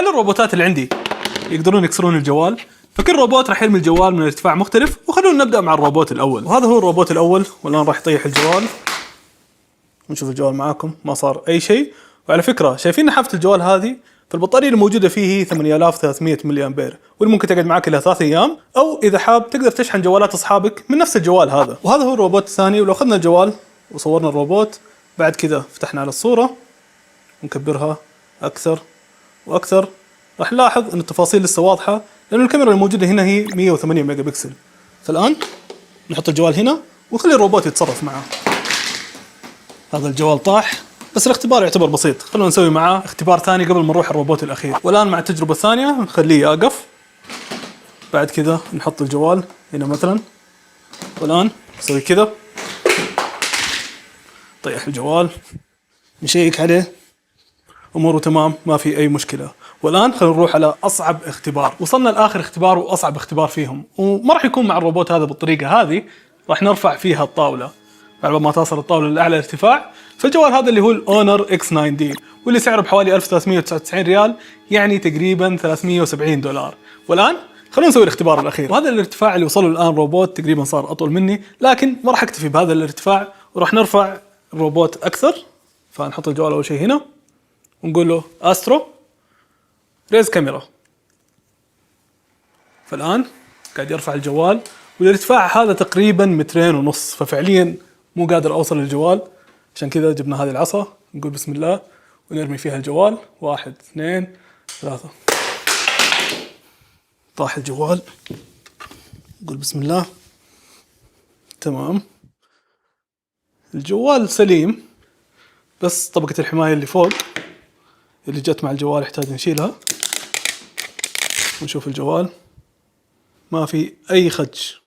هل الروبوتات اللي عندي يقدرون يكسرون الجوال؟ فكل روبوت راح يرمي الجوال من ارتفاع مختلف، وخلونا نبدأ مع الروبوت الأول. وهذا هو الروبوت الأول، والآن راح يطيح الجوال ونشوف الجوال معاكم ما صار أي شيء. وعلى فكرة شايفين نحافة الجوال هذه؟ فالبطارية الموجودة فيه هي 8300 ملي أمبير، واللي ممكن تقعد معاك إلى 3 أيام، أو إذا حاب تقدر تشحن جوالات أصحابك من نفس الجوال هذا. وهذا هو الروبوت الثاني. ولو أخذنا الجوال وصورنا الروبوت، بعد كذا فتحنا على الصورة ونكبرها أكثر وأكثر، راح نلاحظ أن التفاصيل لسه واضحة، لأن الكاميرا الموجودة هنا هي 108 ميجا بكسل. فالآن نحط الجوال هنا ونخلي الروبوت يتصرف معه. هذا الجوال طاح، بس الاختبار يعتبر بسيط. خلونا نسوي معاه اختبار ثاني قبل ما نروح الروبوت الأخير. والآن مع التجربة الثانية نخليه يقف، بعد كذا نحط الجوال هنا مثلا، والآن نسوي كذا، طيح الجوال، نشيك عليه، أموره تمام، ما في أي مشكلة. والآن خلينا نروح على أصعب اختبار. وصلنا لآخر اختبار وأصعب اختبار فيهم، وما راح يكون مع الروبوت هذا بالطريقة هذه. راح نرفع فيها الطاولة، بعد ما توصل الطاولة لأعلى ارتفاع. فالجوال هذا اللي هو الأونر X9D، واللي سعره بحوالي 1399 ريال، يعني تقريبا 370 دولار. والآن خلونا نسوي الاختبار الأخير. وهذا الارتفاع اللي وصله الآن روبوت تقريبا صار أطول مني، لكن ما راح أكتفي بهذا الارتفاع، وراح نرفع الروبوت أكثر. فنحط الجوال أول شيء هنا ونقول له أسترو ريز كاميرا. فالآن قاعد يرفع الجوال، والارتفاع هذا تقريبا 2.5 متر، ففعليا مو قادر أوصل للجوال. عشان كذا جبنا هذه العصا، نقول بسم الله ونرمي فيها الجوال. 1 2 3، طاح الجوال، نقول بسم الله، تمام. الجوال سليم، بس طبقة الحماية اللي فوق اللي جت مع الجوال يحتاج نشيلها. ونشوف الجوال ما في أي خدش.